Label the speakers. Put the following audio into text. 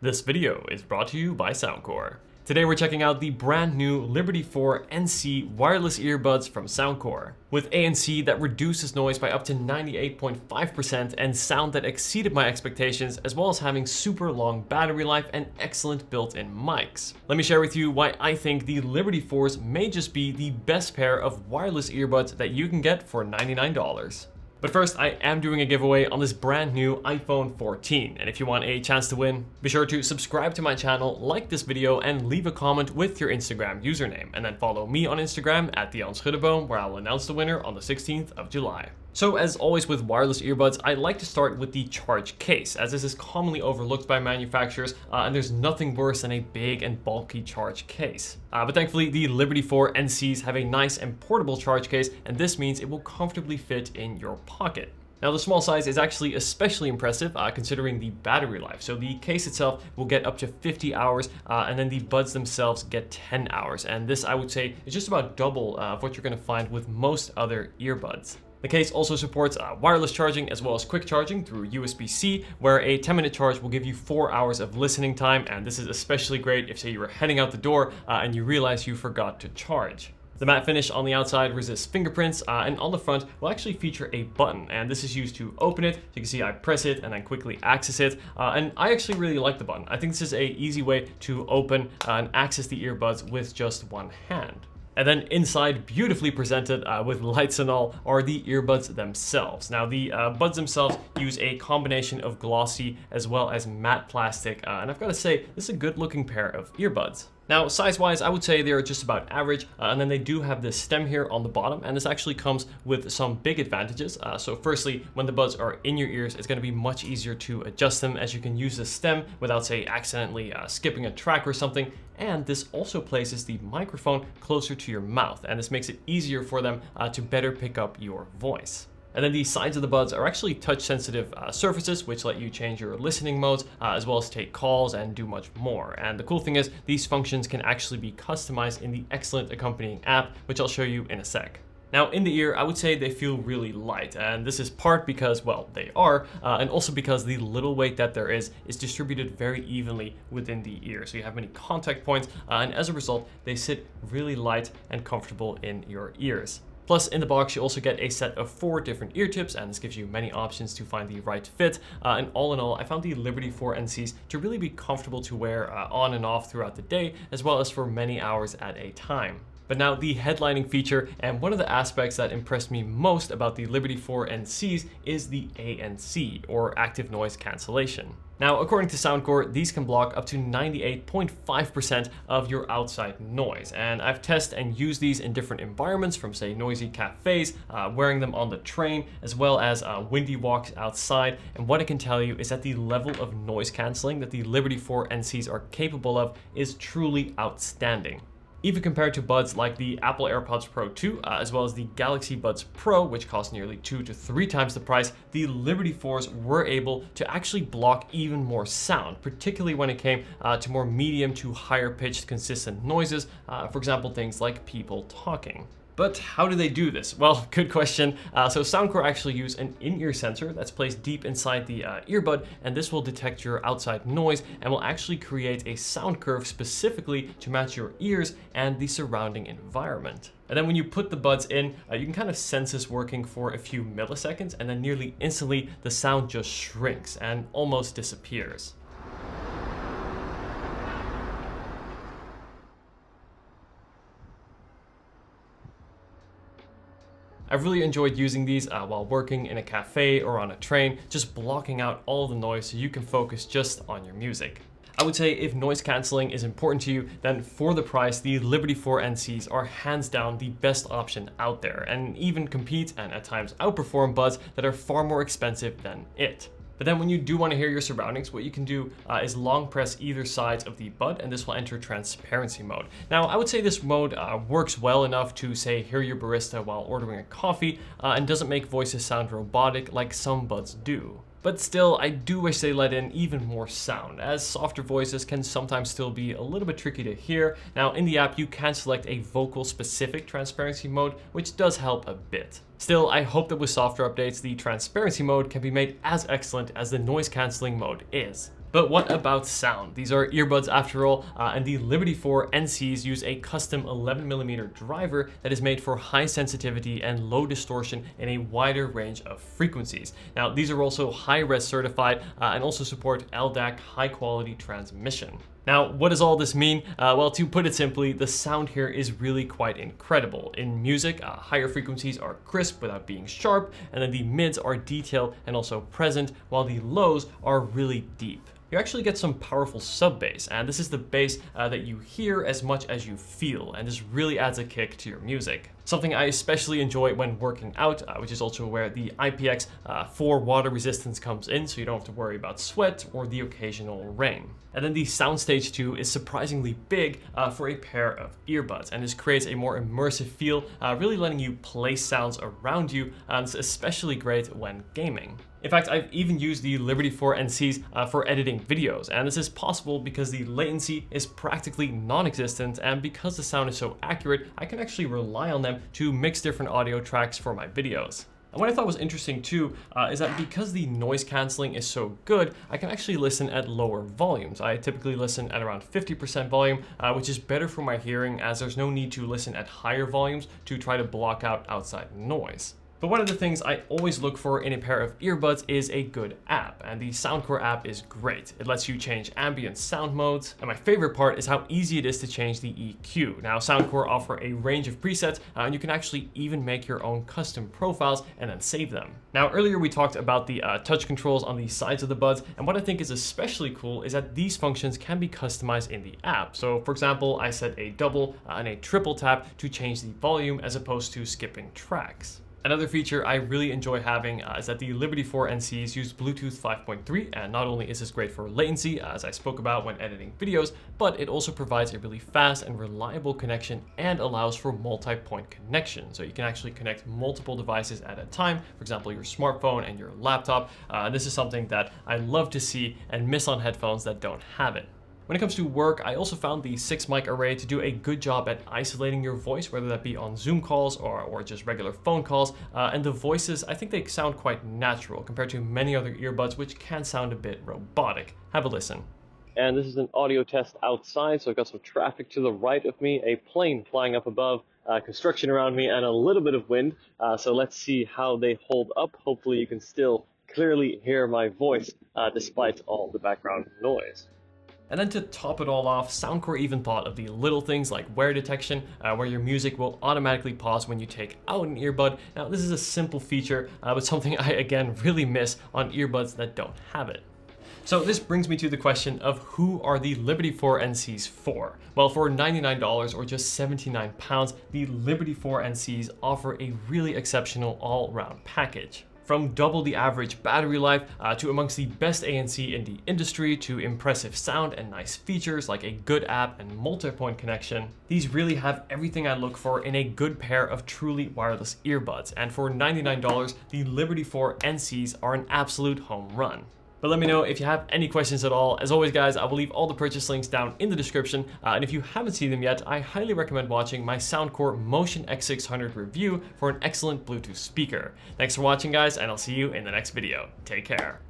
Speaker 1: This video is brought to you by Soundcore. Today we're checking out the brand new Liberty 4 NC wireless earbuds from Soundcore. With ANC that reduces noise by up to 98.5% and sound that exceeded my expectations, as well as having super long battery life and excellent built-in mics. Let me share with you why I think the Liberty 4s may just be the best pair of wireless earbuds that you can get for $99. But first, I am doing a giveaway on this brand new iPhone 14, and if you want a chance to win, be sure to subscribe to my channel, like this video, and leave a comment with your Instagram username, and then follow me on Instagram at Dion Schuddeboom, where I'll announce the winner on the 16th of July. So as always with wireless earbuds, I like to start with the charge case, as this is commonly overlooked by manufacturers, and there's nothing worse than a big and bulky charge case. But thankfully, the Liberty 4 NCs have a nice and portable charge case, and this means it will comfortably fit in your pocket. Now the small size is actually especially impressive considering the battery life. So the case itself will get up to 50 hours and then the buds themselves get 10 hours. And this, I would say, is just about double of what you're going to find with most other earbuds. The case also supports wireless charging as well as quick charging through USB-C, where a 10-minute charge will give you 4 hours of listening time, and this is especially great if, say, you were heading out the door and you realize you forgot to charge. The matte finish on the outside resists fingerprints, and on the front will actually feature a button, and this is used to open it. So you can see I press it and then quickly access it, and I actually really like the button. I think this is an easy way to open and access the earbuds with just one hand. And then inside, beautifully presented with lights and all, are the earbuds themselves. Now the buds themselves use a combination of glossy as well as matte plastic, and I've got to say, this is a good looking pair of earbuds. Now, size-wise, I would say they're just about average, and then they do have this stem here on the bottom, and this actually comes with some big advantages. So firstly, when the buds are in your ears, it's going to be much easier to adjust them, as you can use the stem without, say, accidentally skipping a track or something. And this also places the microphone closer to your mouth, and this makes it easier for them to better pick up your voice. And then the sides of the buds are actually touch-sensitive surfaces, which let you change your listening modes, as well as take calls and do much more. And the cool thing is, these functions can actually be customized in the excellent accompanying app, which I'll show you in a sec. Now, in the ear, I would say they feel really light, and this is part because, well, they are, and also because the little weight that there is distributed very evenly within the ear. So you have many contact points, and as a result, they sit really light and comfortable in your ears. Plus, in the box, you also get a set of 4 different ear tips, and this gives you many options to find the right fit. And all in all, I found the Liberty 4 NCs to really be comfortable to wear on and off throughout the day, as well as for many hours at a time. But now the headlining feature, and one of the aspects that impressed me most about the Liberty 4 NCs is the ANC, or active noise cancellation. Now, according to Soundcore, these can block up to 98.5% of your outside noise. And I've tested and used these in different environments, from, say, noisy cafes, wearing them on the train, as well as windy walks outside. And what I can tell you is that the level of noise canceling that the Liberty 4 NCs are capable of is truly outstanding. Even compared to buds like the Apple AirPods Pro 2, as well as the Galaxy Buds Pro, which cost nearly 2 to 3 times the price, the Liberty 4s were able to actually block even more sound, particularly when it came to more medium to higher pitched consistent noises, for example, things like people talking. But how do they do this? Well, good question. So Soundcore actually use an in-ear sensor that's placed deep inside the earbud, and this will detect your outside noise and will actually create a sound curve specifically to match your ears and the surrounding environment. And then when you put the buds in, you can kind of sense this working for a few milliseconds, and then nearly instantly the sound just shrinks and almost disappears. I've really enjoyed using these while working in a cafe or on a train, just blocking out all the noise so you can focus just on your music. I would say if noise cancelling is important to you, then for the price, the Liberty 4 NCs are hands down the best option out there, and even compete and at times outperform buds that are far more expensive than it. But then when you do want to hear your surroundings, what you can do is long press either side of the bud, and this will enter transparency mode. Now, I would say this mode works well enough to, say, hear your barista while ordering a coffee, and doesn't make voices sound robotic like some buds do. But still, I do wish they let in even more sound, as softer voices can sometimes still be a little bit tricky to hear. Now, in the app, you can select a vocal-specific transparency mode, which does help a bit. Still, I hope that with software updates, the transparency mode can be made as excellent as the noise cancelling mode is. But what about sound? These are earbuds after all, and the Liberty 4 NCs use a custom 11mm driver that is made for high sensitivity and low distortion in a wider range of frequencies. Now, these are also high-res certified and also support LDAC high-quality transmission. Now, what does all this mean? Well, to put it simply, the sound here is really quite incredible. In music, higher frequencies are crisp without being sharp, and then the mids are detailed and also present, while the lows are really deep. You actually get some powerful sub bass, and this is the bass that you hear as much as you feel, and this really adds a kick to your music. Something I especially enjoy when working out, which is also where the IPX4 water resistance comes in, so you don't have to worry about sweat or the occasional rain. And then the soundstage too is surprisingly big for a pair of earbuds, and this creates a more immersive feel, really letting you place sounds around you, and it's especially great when gaming. In fact, I've even used the Liberty 4 NCs for editing videos, and this is possible because the latency is practically non-existent, and because the sound is so accurate, I can actually rely on them to mix different audio tracks for my videos. And what I thought was interesting too is that because the noise cancelling is so good, I can actually listen at lower volumes. I typically listen at around 50% volume, which is better for my hearing as there's no need to listen at higher volumes to try to block out outside noise. But one of the things I always look for in a pair of earbuds is a good app, and the Soundcore app is great. It lets you change ambient sound modes, and my favorite part is how easy it is to change the EQ. Now, Soundcore offer a range of presets, and you can actually even make your own custom profiles and then save them. Now, earlier we talked about the touch controls on the sides of the buds, and what I think is especially cool is that these functions can be customized in the app. So, for example, I set a double and a triple tap to change the volume as opposed to skipping tracks. Another feature I really enjoy having is that the Liberty 4 NCs use Bluetooth 5.3, and not only is this great for latency, as I spoke about when editing videos, but it also provides a really fast and reliable connection and allows for multi-point connection. So you can actually connect multiple devices at a time, for example, your smartphone and your laptop. This is something that I love to see and miss on headphones that don't have it. When it comes to work, I also found the 6-mic array to do a good job at isolating your voice, whether that be on Zoom calls or just regular phone calls. And the voices, I think they sound quite natural compared to many other earbuds, which can sound a bit robotic. Have a listen. And this is an audio test outside, so I've got some traffic to the right of me, a plane flying up above, construction around me, and a little bit of wind. So let's see how they hold up. Hopefully you can still clearly hear my voice despite all the background noise. And then to top it all off, Soundcore even thought of the little things like wear detection, where your music will automatically pause when you take out an earbud. Now, this is a simple feature, but something I, again, really miss on earbuds that don't have it. So this brings me to the question of who are the Liberty 4 NCs for? Well, for $99 or just 79 pounds, the Liberty 4 NCs offer a really exceptional all-round package. From double the average battery life to amongst the best ANC in the industry to impressive sound and nice features like a good app and multi-point connection, these really have everything I look for in a good pair of truly wireless earbuds. And for $99, the Liberty 4 NCs are an absolute home run. But let me know if you have any questions at all. As always, guys, I will leave all the purchase links down in the description. And if you haven't seen them yet, I highly recommend watching my Soundcore Motion X600 review for an excellent Bluetooth speaker. Thanks for watching, guys, and I'll see you in the next video. Take care.